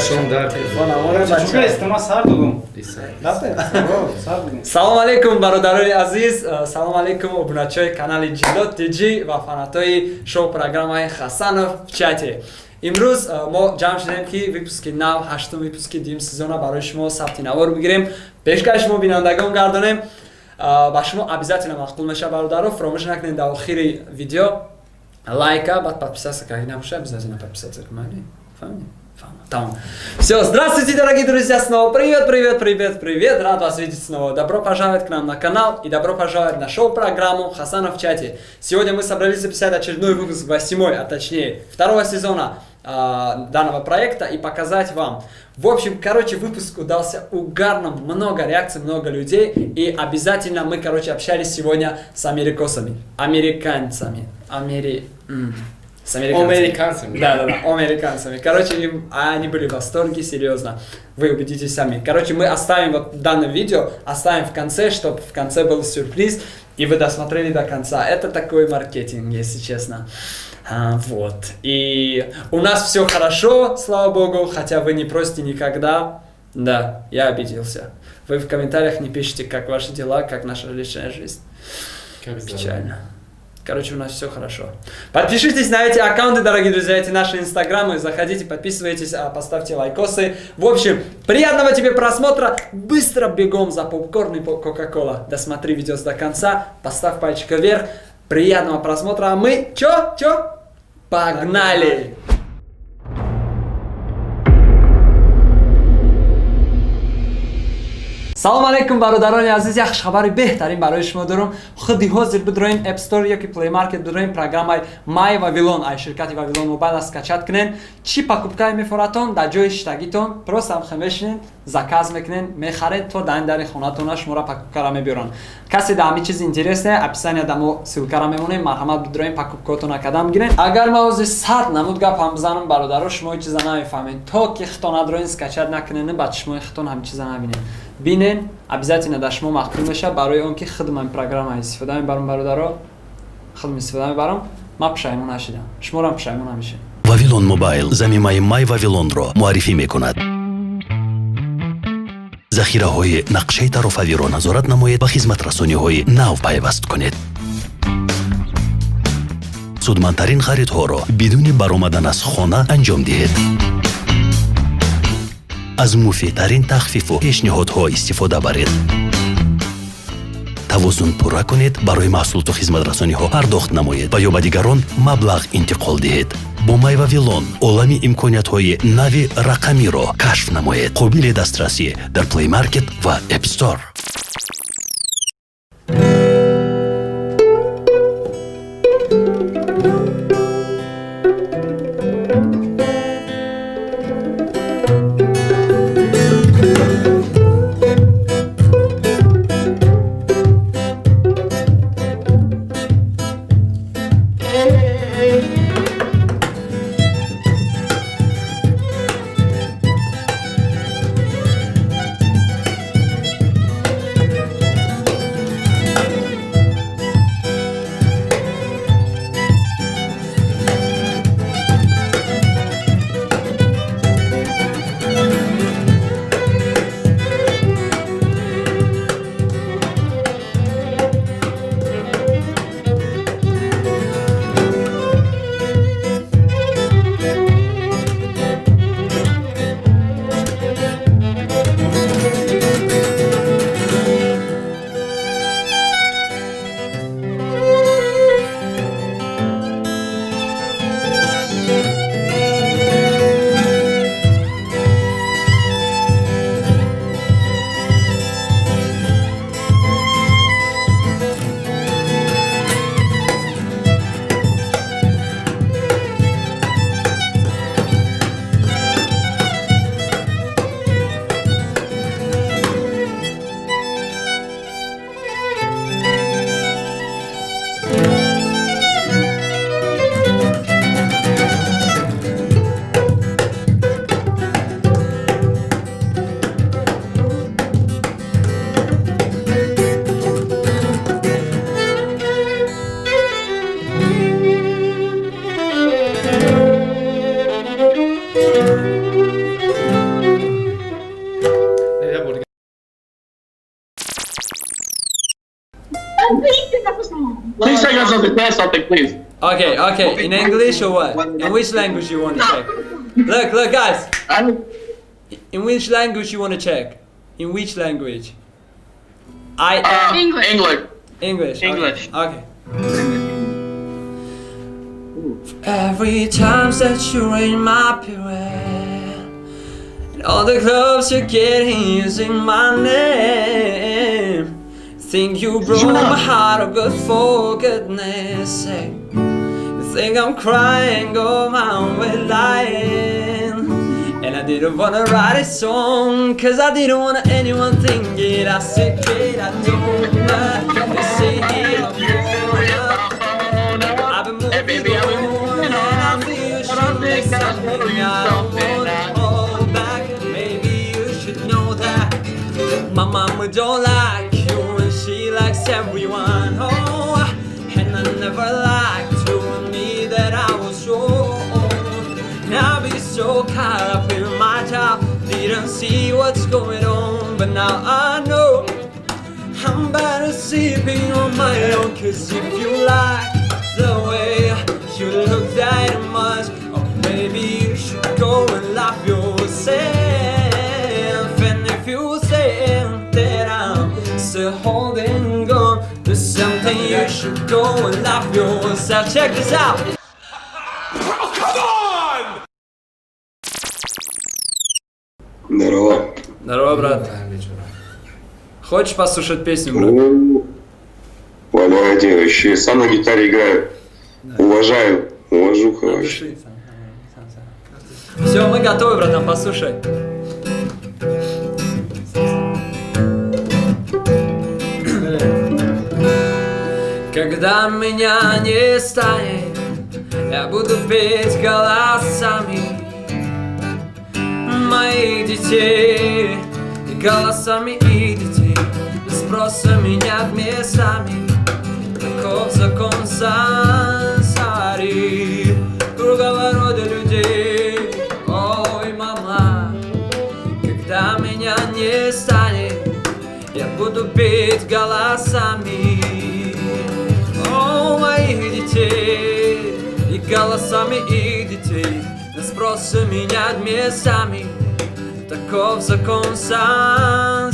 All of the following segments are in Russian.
Шон дар Чука истима сар додум. Салом алейкум бародарои азиз, салом алейкум обуначои канали Ҷиллод ТЖ ва фанатои шоу программаи Хасанов в чате. Имрӯз мо ҷамъ шудем ки випуски нав, ҳаштум випуски дуюм сезона барои шумо сабти навор бигирем. Пешкаш шумо бинандагон гардонем. Ба шумо обязательно мақбул меша бародаро. Фаромӯш накунед дар охири видео лайка, баъд подписаться, как набаша, обязательно подписаться. Там. Все, здравствуйте, дорогие друзья, снова привет, рад вас видеть снова. Добро пожаловать к нам на канал и добро пожаловать на шоу-программу Хасанов в чате. Сегодня мы собрались записать очередной выпуск 8-й, а точнее 2-го сезона данного проекта и показать вам. В общем, выпуск удался угарно, много реакций, много людей и обязательно мы, общались сегодня с американцами. С американцами. Да, американцами. Они были в восторге, серьезно. Вы убедитесь сами. Мы оставим вот данное видео, оставим в конце, чтобы в конце был сюрприз, и вы досмотрели до конца. Это такой маркетинг, если честно. Вот. И у нас все хорошо, слава богу, хотя вы не просите никогда. Да, я обиделся. Вы в комментариях не пишите, как ваши дела, как наша личная жизнь. Печально. У нас все хорошо. Подпишитесь на эти аккаунты, дорогие друзья, эти наши инстаграмы. Заходите, подписывайтесь, поставьте лайкосы. В общем, приятного тебе просмотра. Быстро бегом за попкорн и кока-кола. Досмотри видео до конца. Поставь пальчик вверх. Приятного просмотра. А мы, Погнали! салом алейкум бародарони азиз, яхш хабари беҳтарин барои шумо дорам. Худи ҳозир бидроем App Store ёки Play Market бидроем программаи My Вавилон, ай ширкати Вавилон мобайл скачат кунен. Чӣ покупкае мефоратон дар ҷои иштагитон, просто ҳам мешинен, заказ мекунен, мехаред то дар дари хонатона шуморо покупкаро мебирон. Касе дар ҳамин чиз интересне, описание дар мо ссилкаро мемонем, марҳамат бидроем покупкаотона кадам гирен. Агар ма ҳозир 100 намуд гапам бизанам бародаро, шумо ин чиза намефаҳмед. То ки хито надроин скачат накунен, баъд шумо хитон ҳамин чиза набинед. Бинен, обязательно дар шумо мақбул меша барои он ки хидмати программа истифода мебарам бародаро. Хидмат истифода мебарам. Ма пушаймон нашидам. Шуморам пушаймон намешед. Вавилон мобайл замимаи My Вавилонро муаррифӣ мекунад. захираҳои нақшаи тарофавиро назорат намоед ва хизматрасониҳои нав пайваст кунед. судмандтарин харидҳоро бидуни баромадан аз хона анҷом диҳед. аз муфидтарин тахфифу пешниҳодҳо истифода баред. тавозун пурра кунед, барои маҳсулоту хизматрасониҳо пардохт намоед ва ё ба дигарон маблағ интиқол диҳед. бо My Вавилон олами имкониятҳои нави рақамиро кашф намоед. қобили дастрасӣ дар Play Market ва App Store. understand something, please. Okay. In English or what? In which language you want to check? Look, guys. I don't. In which language you want to check? In which language? I am English. English. English. Okay. Every time that you're in my period, and all the clubs you're getting using my name, think you broke my heart, oh good for goodness sake. You think I'm crying, oh my way lying. And I didn't wanna write a song, cause I didn't want anyone think it. I said, kid, I don't mind. They say it, I'm I've been moving on, and I feel you should make something I don't wanna hold back. Maybe you should know that my mama don't like you, and she likes everyone. Oh, and I never liked you, and me that I was wrong. Now I've been so caught up in my job, didn't see what's going on, but now I know I'm better sleeping on my own. Cause if you like the way you look that much, or maybe you should go and love yourself. And if you say that I'm still holding on to something, you should go and love yourself. Check this out. Здорово. Здорово, брат. Хочешь послушать песню, брат? Давайте, вообще сам на гитаре играю. Уважаю, уважуха вообще. Все, мы готовы, братан, послушай. Когда меня не станет, я буду петь голосами моих детей и голосами их детей. Спроса менять местами, таков закон сансари, круговорота людей. Ой, мама, когда меня не станет, я буду петь голосами моих детей и голосами их детей. Спроса менять местами, таков закон сансари,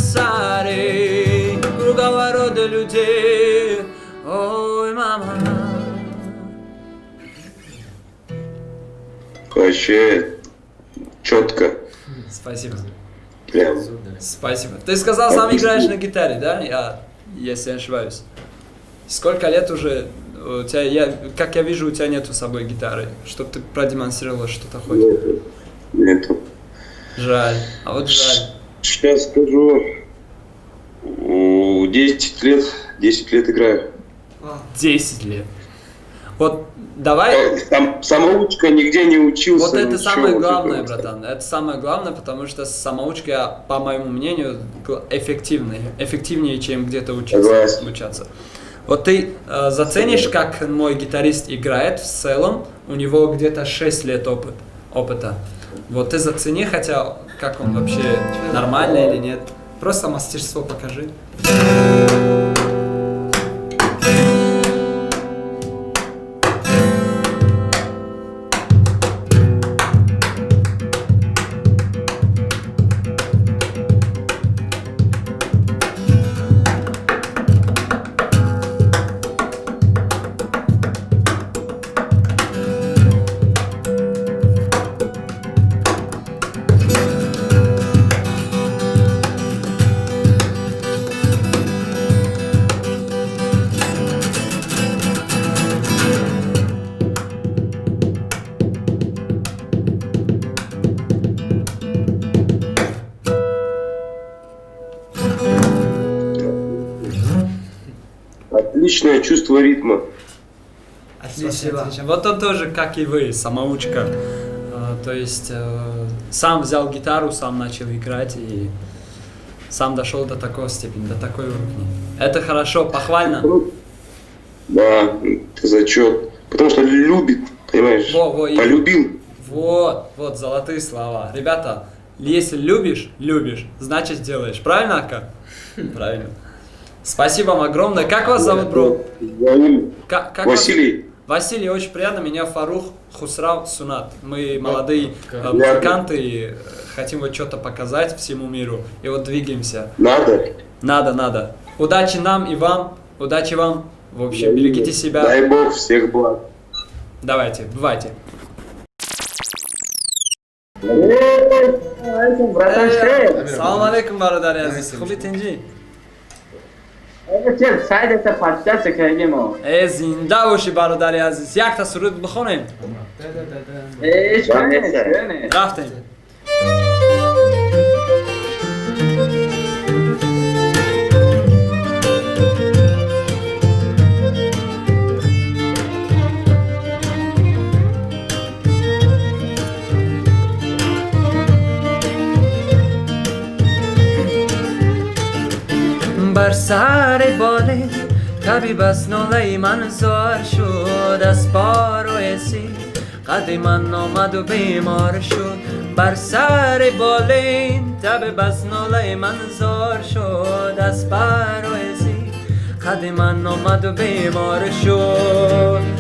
круговорота людей. Ой, мама. Вообще четко. Спасибо. Прям. Спасибо. Ты сказал, сам играешь на гитаре, да? Если не ошибаюсь. Сколько лет уже у тебя, как я вижу, у тебя нету с собой гитары, чтобы ты продемонстрировал что-то хоть. Нету. Жаль. А вот жаль. Сейчас скажу. 10 лет играю. 10 лет. Вот давай. Там самоучка, нигде не учился. Вот это ничего, самое главное, вот братан. Это самое главное, потому что самоучка, по моему мнению, эффективнее, чем где-то учиться. Вот ты заценишь, как мой гитарист играет в целом, у него где-то 6 лет опыта. Вот ты зацени, хотя как он вообще, нормально или нет. Просто мастерство покажи. Отличное чувство ритма. Отлично. Вот он тоже, как и вы, самоучка. То есть сам взял гитару, сам начал играть и сам дошел до такой степени, до такой уровня. Это хорошо, похвально. Да, это зачет. Потому что любит, понимаешь? Полюбил. Вот, золотые слова. Ребята, если любишь, значит делаешь. Правильно, Ака? Правильно. Спасибо вам огромное. Как вас зовут, бро? Как вас- Василий. Василий, очень приятно. Меня Фарух Хусрав Сунат. Мы молодые музыканты и хотим вот что-то показать всему миру. И вот двигаемся. Надо. Надо. Удачи нам и вам. Удачи вам. В общем, берегите себя. Дай Бог всех благ. Давайте, бывайте. Братан, что? Салам алейкум, барадар азиз. Хуби тинҷи? Че, сайдеса подписаться кардим. Зинда боши, бародари азиз. Якта суруд бихонем. Что? Рафтем. بر سر باله طبیب از ناله من زار شد از پار و اسی قد من آمد و بیمار شد بر سر باله طبیب از ناله من زار شد از پار و اسی قد من آمد و بیمار شد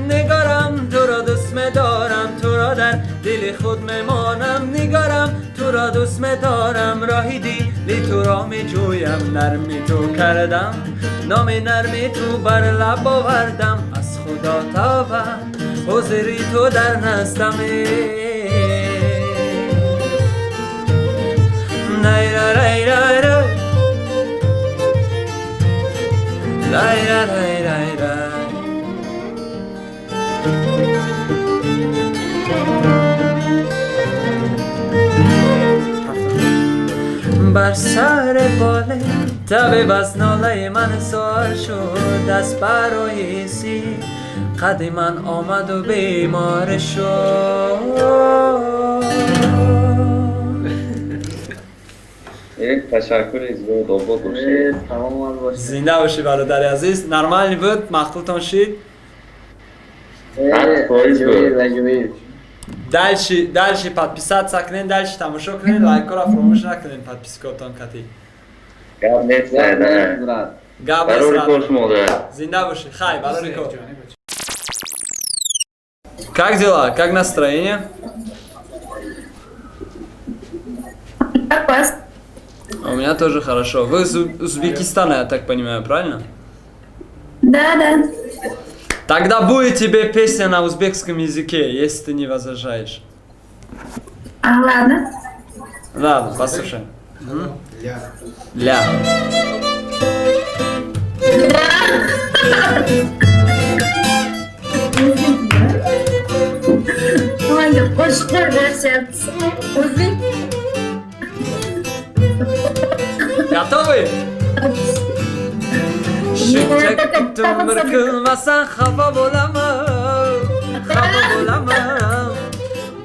نگارم تو را دوست دارم تو را در دل خود میمانم نگارم تو را دوست دارم راهی دیلی تو را می جویم نرمی تو کردم نام نرمی تو بر لب آوردم از خدا تا حضوری تو در نزدم نیرا ریرا ریرا لا لا لا لا بر سر باله طبیب از ناله من سوار شد از برایسی قد من آمد و بیمار شد Teşekkür ediyoruz. Doğru şey. Tamam abi boş. زنده باشی برادر عزیز نرمالی بود مخلوطان شید дальше подписаться کنین дальше тамошо کنین лайкора фромӯш накунин подпискотон кати гап нест зинда боши хай барори кор как дела как настроение Как вас? у меня тоже хорошо вы из Узбекистана я так понимаю правильно Да. тогда будет тебе песня на узбекском языке если ты не возражаешь Ладно. ладно послушай ля Ой, да больше сердце. готовы Şıkçaktım kılmasan xafa bolamam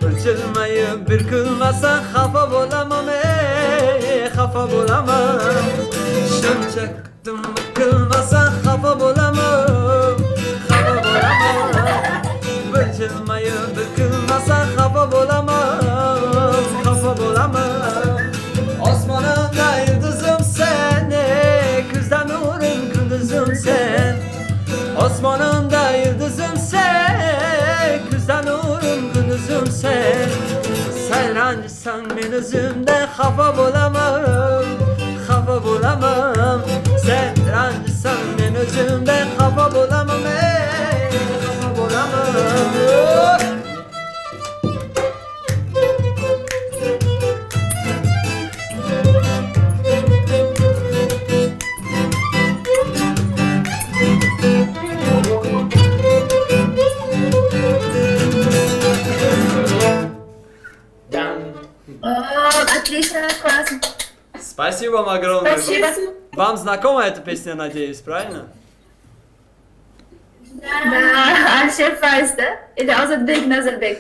Bırçılmayı bir kılmasan xafa bolamam xafa bolamam Şıkçaktım kılmasan xafa bolamam Bırçılmayı bir kılmasan xafa bolamam Osmanımda yıldızım sen Kızda nurun kıldızım sen Osmanımda yıldızım sen Kızda nurun kıldızım sen Sen rancısan ben özümden xafa bolamam Sen rancısan ben özümden xafa bolamam Отлично, классно. Спасибо вам огромное. Спасибо. Вам знакома эта песня, надеюсь, правильно? Да, Альшер Файз, да? Или Озатбек Назарбек?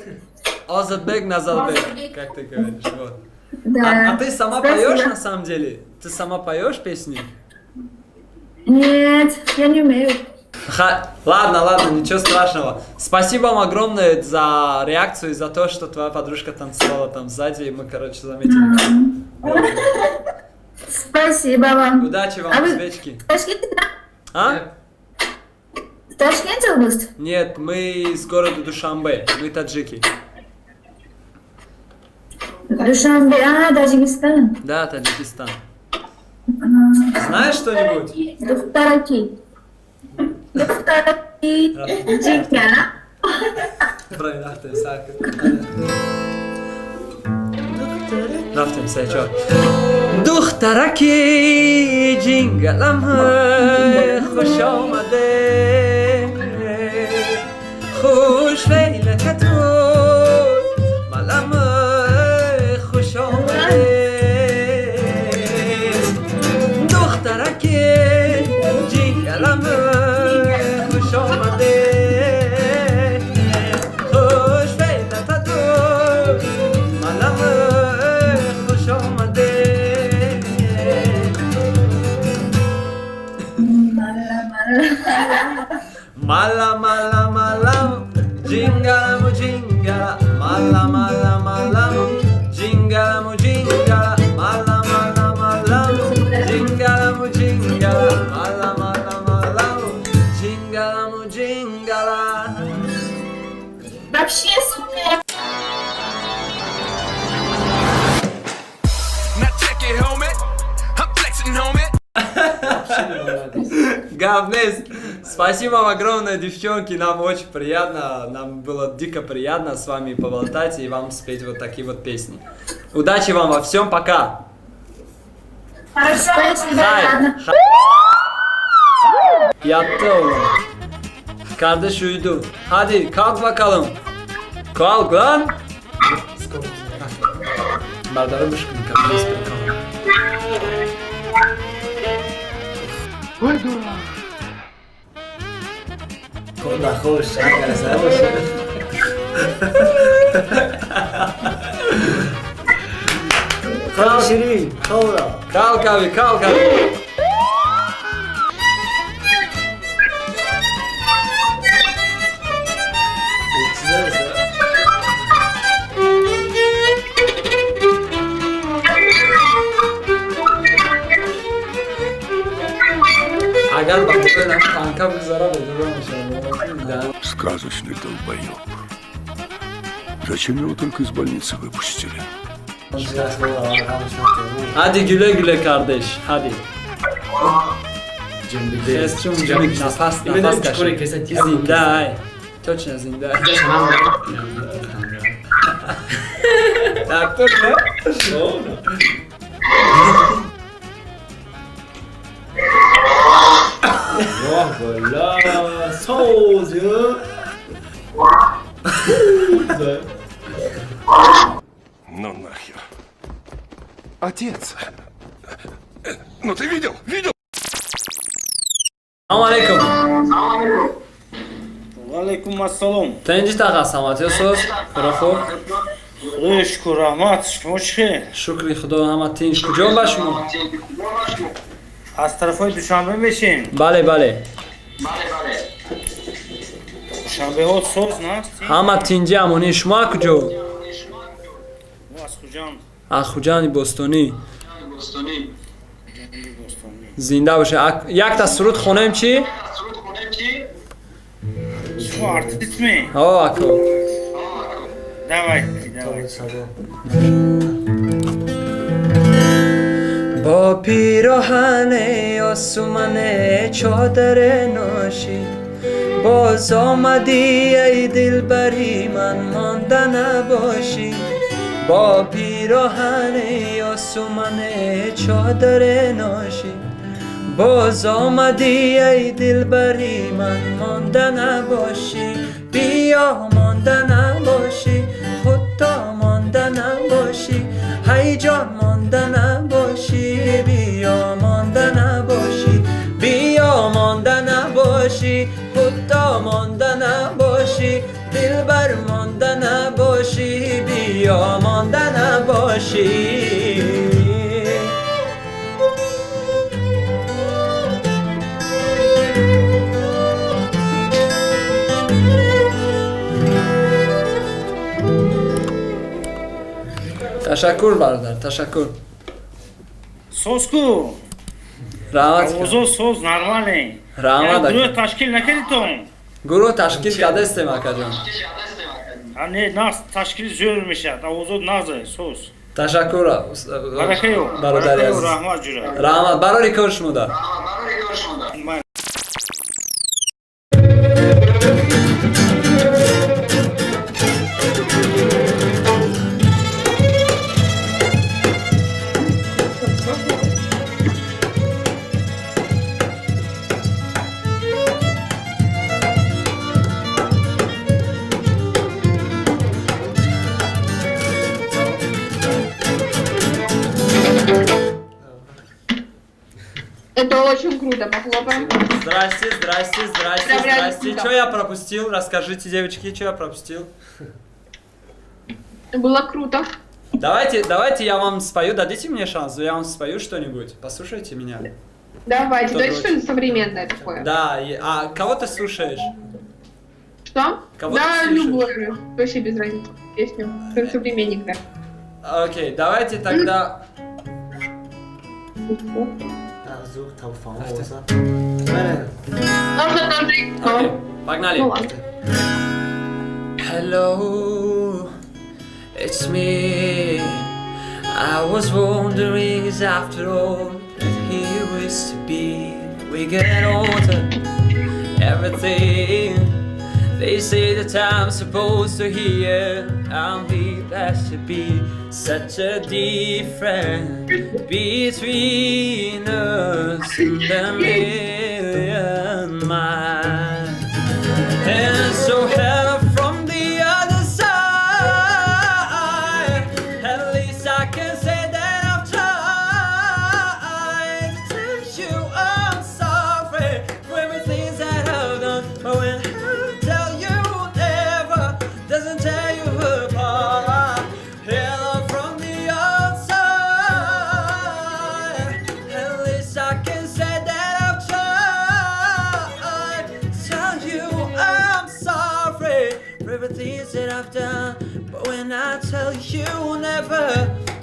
Озатбек Назарбек, как ты говоришь, вот. Да. А ты сама Спасибо. поешь на самом деле? Ты сама поешь песни? Нет, я не умею. Ладно, ничего страшного. Спасибо вам огромное за реакцию и за то, что твоя подружка танцевала там сзади, и мы, короче, заметили. Вот. Спасибо вам. Удачи вам, А вы свечки. в Ташкенте, да? А? В Ташкенте область? Нет, мы из города Душанбе, мы таджики. Душанбе, Таджикистан. Да, Таджикистан. Знаешь что-нибудь? Духтараки. Духтараки. Джикя. Raftem sakın. Raftem seçiyor. دخترکی جنگلم خوش آمده خوش فیلک تو ملم خوش آمده دخترکی جنگلم خوش آمده خوش فیلک تو ملم خوش آمده Mala mala mala jingala mu jingala mala mala mala jingala mu jingala mala mala mala jingala mu jingala mala mala mala jingala mu jingala. Вообще супер. Now check it, homie. I'm flexing, homie. Говнес, спасибо вам огромное, девчонки, нам очень приятно, нам было дико приятно с вами поболтать и вам спеть вот такие вот песни. Удачи вам во всем, пока! Хорошо, Hayır. ладно. Yattı oğlum. Kardeş uyudu. Hadi kalk bakalım. Kalk lan. Bardağı bıçkın kapıyı kalk. Kunda hoş. Arkadaşlar. Kalk. Şirin. Kavra. Kalk abi, kalk abi. Agar bak böyle kanka bir zarar öldürüyormuş yani. Сказочный долбоеб. Зачем его только из больницы выпустили? Hadi güle güle kardeş, hadi. Kestim cimik, nafas kaşı. Zinday. Точно zinday. Tak dur ne? Вуаля. Соузю. Ну нахер. Отец. Ну ты видел? Видел? Selamun aleyküm. Алейкум ассалом. Tenci taqasam atıyorsunuz. Хорошо. Шукр, Ахмад, шумо чӣ хел? Шукри Худо ҳама тинч. Куҷо ба шумо? Аз тарафҳои Душанбе мешем. Бале, бале. Душанбеҳо соз на? Ҳама тинҷи амонӣ. Шумо аз куҷо? Аз хуҷанд. Аз Хуҷани Бостонӣ. Бостони. Зинда боше. Якта суруд хонем чӣ? Шумо артистме? О, ако. Давайте, давайте. با پیراهن آسمان چادر ناشی باز آمدی ای دلبری من مانده نباشی با پیراهن آسمان چادر ناشی باز آمدی ای دلبری من مانده نباشی بیا مانده نباشی خودتا مانده نباشی هی جان مانده نباشی بیا مانده نباشی بیا مانده نباشی خودتا مانده نباشی دلبر مانده نباشی بیا مانده نباشی تشکر برادر تشکر So'z ku. Rahmat. Ovozo so'z normalniy. Rahmat aka. Guruh tashkil nakarding. Guruh tashkil kardastem akajon. Ne nas tashkil zo'r mishad. Ovozo nazi so'z. Tashakkur. Barakayo. Barodari aziz. Rahmat jura. Rahmat. Barori ko'rishmoqda. Это очень круто, похлопаем. Здрасте, здрасте, здрасте, Прям реально здрасте. круто. Что я пропустил? Расскажите, девочки, что я пропустил. Было круто. Давайте я вам спою, дадите мне шанс, я вам спою что-нибудь. Послушайте меня. Давайте, Кто давайте дрочит? что-нибудь современное такое. Да, а кого ты слушаешь? Что? Кого Да, ты слушаешь? любую. Вообще без разницы. Песню. Как современник, да. Окей, давайте тогда... Можно тоже... Окей, погнали. Ну ладно. Hello, it's me. I was wondering is after all that here is to be. We get older, everything. They say that I'm supposed to hear. I'm believe that should be such a difference between us and a million miles. And so hello from the other side. At least I can say that I've tried to tell you I'm sorry for everything that I've done. But when I tell you never, doesn't tear you apart. Hello from the outside. At least I can say that I've tried to tell you I'm sorry for everything that I've done. But when I tell you never,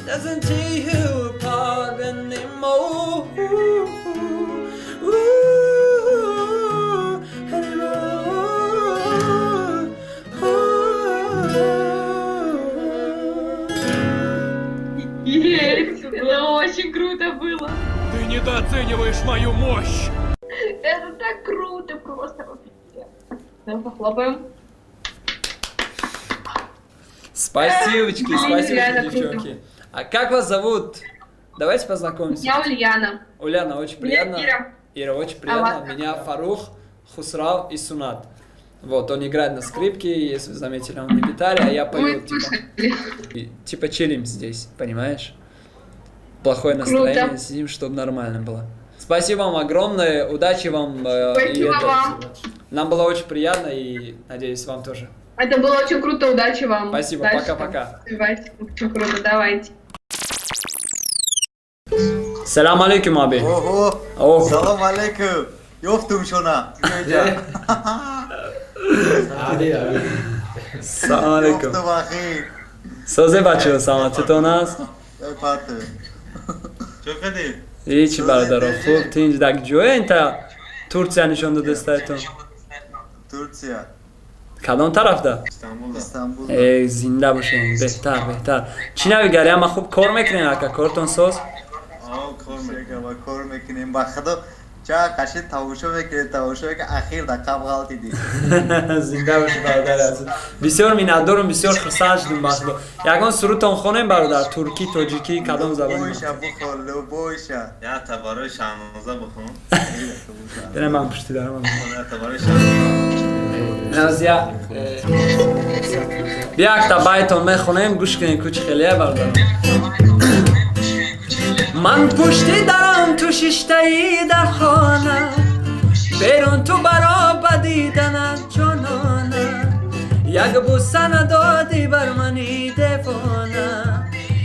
doesn't tear you apart anymore. Есть, это очень круто было. Ты недооцениваешь мою мощь! Это так круто, просто вообще. Давай похлопаем. Спасибочки, спасибо, Реально круто. девчонки. А как вас зовут? Давайте познакомимся. Я Ульяна. Ульяна, очень Меня приятно. Ира. Ира, очень приятно. вас? Меня Фарух, Хусрав и Сунат. Вот, он играет на скрипке, если вы заметили, он на гитаре, а я пою, Мы слышали. типа чилим здесь, понимаешь? Плохое Круто. настроение, сидим, чтобы нормально было. Спасибо вам огромное, удачи вам. Спасибо вам. Нам было очень приятно и надеюсь, вам тоже. Это было очень круто, удачи вам. Спасибо, Дальше пока-пока. там развивайтесь. Очень круто, давайте. Selam aleyküm abi. Oho. Oh. Salam aleyküm. Yoftum şuna. Salam aleyküm. Yoftum ahi. Созе бачо, сама, чето у нас? Паты. Чокади. Ичи бародаро, хуб, тинҷ дар ҷое инта Турция нишон додастаетон? Турция. Кадом тарафда? İstanbul. зинда бошем, беҳтар, беҳтар. Чӣ навигари, ама хуб кор мекунен, ака, кортон соз? Kor mekinim. Bak hado. Çağa kaşı tavuşu ki ahir da kavgal dedi. зинда боши бародари азиз. Бисёр миннатдорум, бисёр хурсанд шудим бахдо. Ягон сурудтон хонем бародар, туркӣ, тоҷикӣ, кадом забон? Boyşa bu kollu boyşa. Ya tabarı şanınıza bakın. Дерем ман пушти дарам. Ya tabarı şanınıza. Назия. Биак та байтон мехонем, гӯш кунем кучи хелия бародар. من پشتی درم تو شیشتهی در خانه بیرون تو برا بدیدنت جانانه یک بوسه ندادی بر منی دیوانه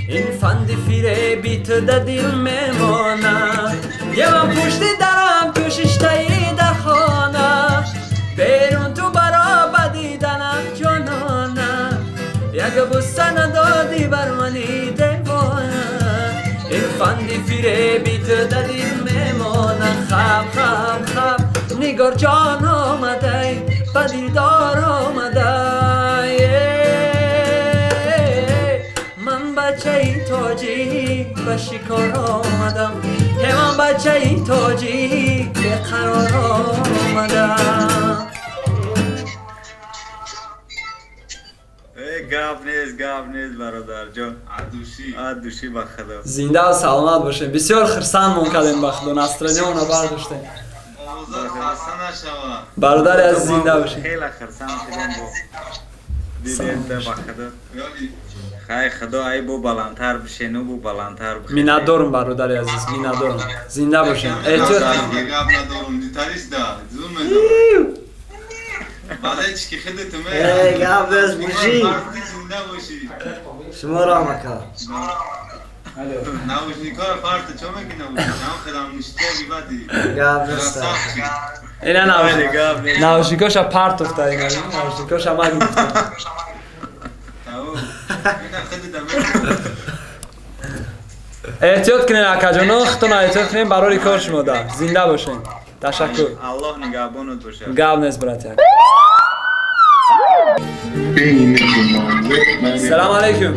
این فند فیره بی تو در دل میمانه یه من پشتی درم تو شیشتهی در خانه بیرون تو برا بدیدنت جانانه یک بوسه ندادی بر منی دیوانه این فندی فیره بیت دادیم میمونه خب خب خب نگار جان آمده بدیدار آمده من بچه ای تاجی به شکار آمدم من بچه ای تاجی به قرار آمدم گاف نیست برادر جان عدوشی با خدا زنده و سلامت باشین بسیار خرسند مونکدیم با خدا نسترانیون رو برداشتیم برادر از زنده باشین خیلی خرسند شدیم با دیدیم با خدا خیلی خدا ای بو بلندتر بشین و بو بلندتر بخیر میندارم برادر عزیز میندارم زنده باشین احتیاط گپ بز بوشی شما را مکا گپ بز اینا نوشیکاش پرت افتاد نوشیکاش هم گفتم احتیاط کنین اکاجان اختون احتیاط کنین برای کار شما ده زنده باشین تشکر الله نگهبانت باشه گاب نیست برات سلام علیکم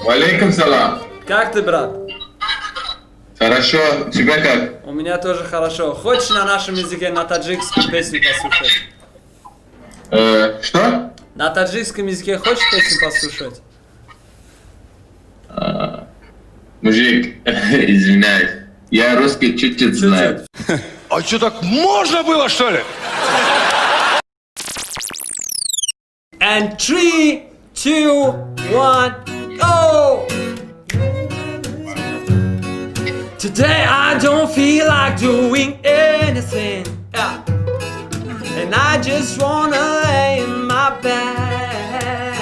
Валейкум салам. как ты брат Хорошо, тебя как? у меня тоже хорошо хочешь на нашем языке на таджикском песню послушать Что? на таджикском языке хочешь песню послушать Мужик, извиняюсь. Я русский чуть-чуть знаю. А что, так можно было, что ли? And 3, 2, 1, go! Today I don't feel like doing anything, yeah. And I just wanna lay in my bed.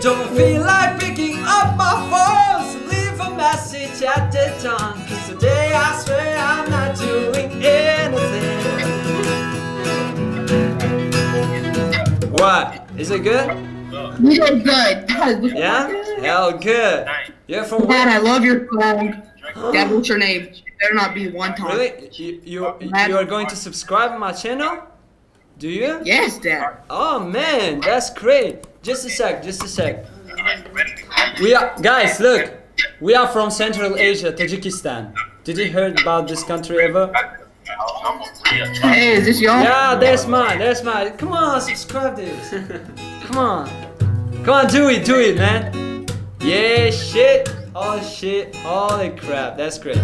Don't feel like picking up my phone, so leave a message at the time. 'Cause today I swear I'm not doing anything. What? Is it good? You're good. Yeah? Hell good. You're from Dad, where? I love your song. Dad, what's your name? Better not be one time. Really? You are going to subscribe to my channel? Do you? Yes, Dad. Oh man, that's great. Just a sec. We are, guys, look. We are from Central Asia, Tajikistan. Did you heard about this country ever? Hey, is this y'all? Yeah, that's mine. Come on, subscribe this. Come on, do it, man. Yeah, shit. Oh shit. Holy crap, that's great.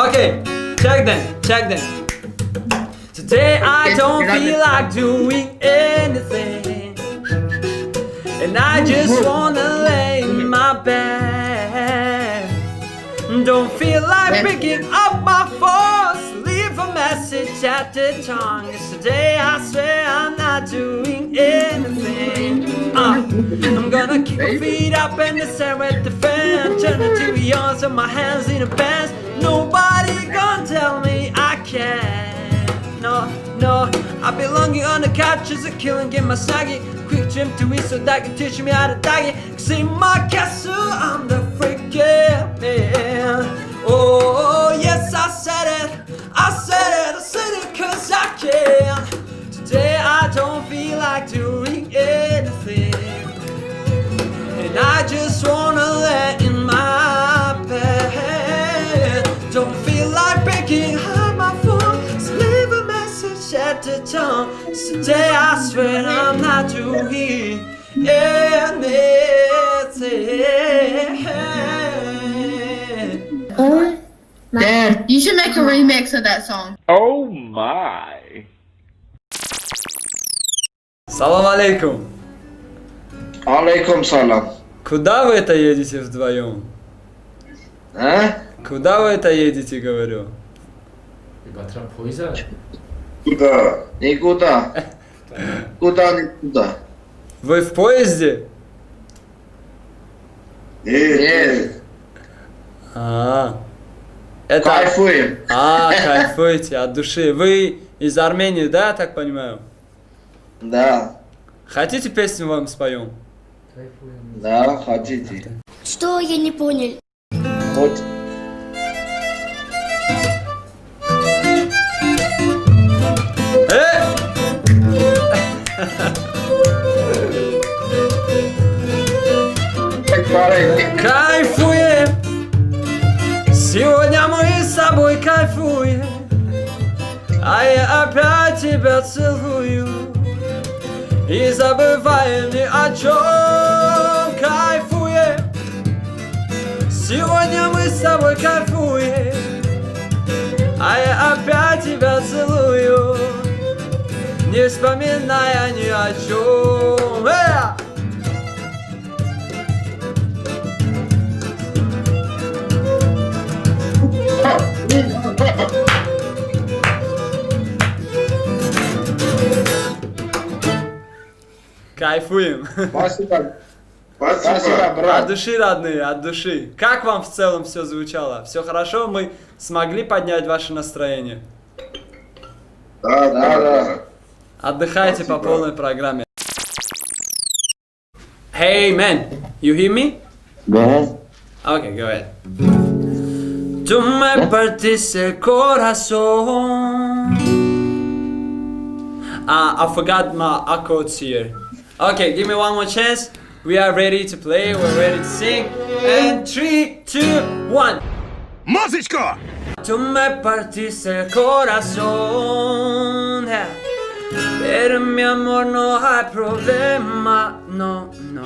Okay, check them. Today I don't feel like doing anything, and I just wanna lay in my bed. Don't feel like picking up my phone, so leave a message at the tongue. Today I swear I'm not doing anything. I'm gonna keep my feet up and the sun with the fan, turn the TV on, so my hands in the pants. Nobody gonna tell me I can't. No, I be longing on the couch as a killing, get my saggy. Quick trim to eat so that can teach me how to die. 'Cause in my castle I'm the freaking man. Oh yes, I said it 'cause I can. Today I don't feel like doing anything, and I just wanna lay in my bed. Don't feel like picking up my phone, so leave a message at the tone. Today I swear I'm not doing anything. Dad, you should make a remix of that song. Oh my. Салам алейкум. Алейкум салам. Куда вы это едете вдвоем? А? Куда вы это едете, говорю? Куда? Никуда. Никуда. Вы в поезде? Нет. Это... Кайфуем. Кайфуете от души. Вы из Армении, да, я так понимаю? Да. Хотите песню вам споем? Да, хотите. Что я не понял? Хоть Кайфуем! Сегодня мы с тобой кайфуем, а я опять тебя целую. И забываем ни о чем. Кайфуем! Сегодня мы с тобой кайфуем, а я опять тебя целую, не вспоминая ни о чем. Кайфуем. Спасибо. От Спасибо, души, родные, от души. Как вам в целом все звучало? Все хорошо? Мы смогли поднять ваше настроение? Да. Отдыхайте по полной программе. Hey man, you hear me? Go ahead. Okay, go ahead. Tú me partiste el corazón. I forgot my accords here. Okay, give me one more chance. We are ready to play, we're ready to sing. And 3, 2, 1. Музычку! Tú me partiste el corazón. Pero mi amor no hay problema. No, no.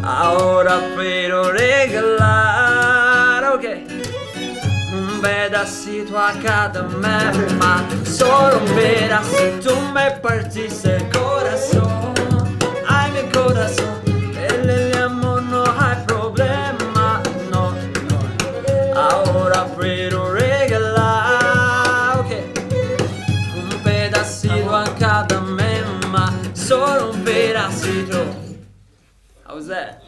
Ahora puedo regalar, ok, un pedacito a cada mamá. Solo un pedacito. Tú me partiste el corazón. Ay, mi corazón. El amor no hay problema. No, no. Ahora puedo regalar, ok, un pedacito a cada mamá. Solo un pedacito. How was that?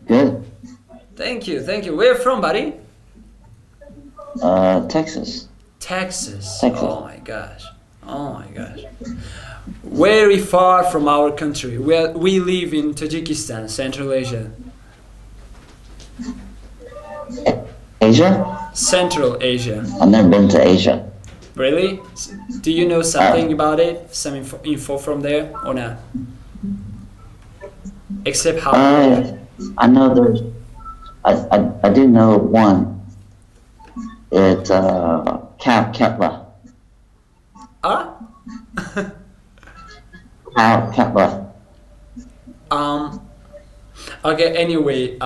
Good. Thank you, thank you. Where you from, buddy? Texas. Texas. Texas. Oh my gosh. Oh my gosh. Very far from our country. We live in Tajikistan, Central Asia. Asia? Central Asia. I've never been to Asia. Really? Do you know something about it? Some info from there or not? Except how? I know there's. I do know one. It's Kepler. Ah? Kepler. Okay. Anyway,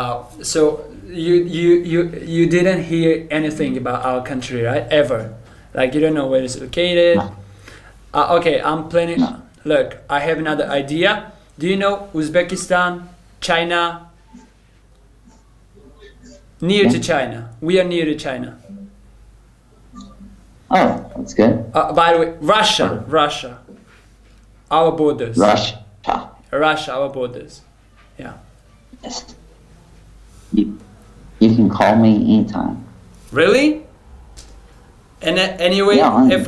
so you didn't hear anything about our country, right? Ever? Like you don't know where it's located? No. Okay, I'm planning. Look, I have another idea. Do you know Uzbekistan, China? Near to China. We are near to China. Oh, that's good. By the way, Russia. Our borders. Russia. Russia, our borders. Yeah. Yes. You can call me anytime. Really? And anyway, Yeah, if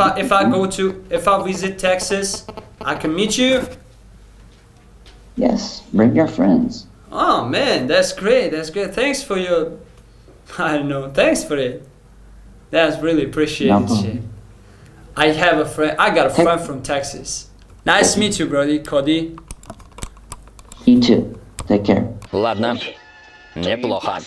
I visit Texas, I can meet you. Yes. Bring your friends. Oh man, that's great. That's great. Thanks for your, I don't know. Thanks for it. That's really appreciated. No problem. Shit. I have a friend. I got a friend from Texas. Nice to meet you, brother. Cody. You too. Take care. Ладно, неплохо.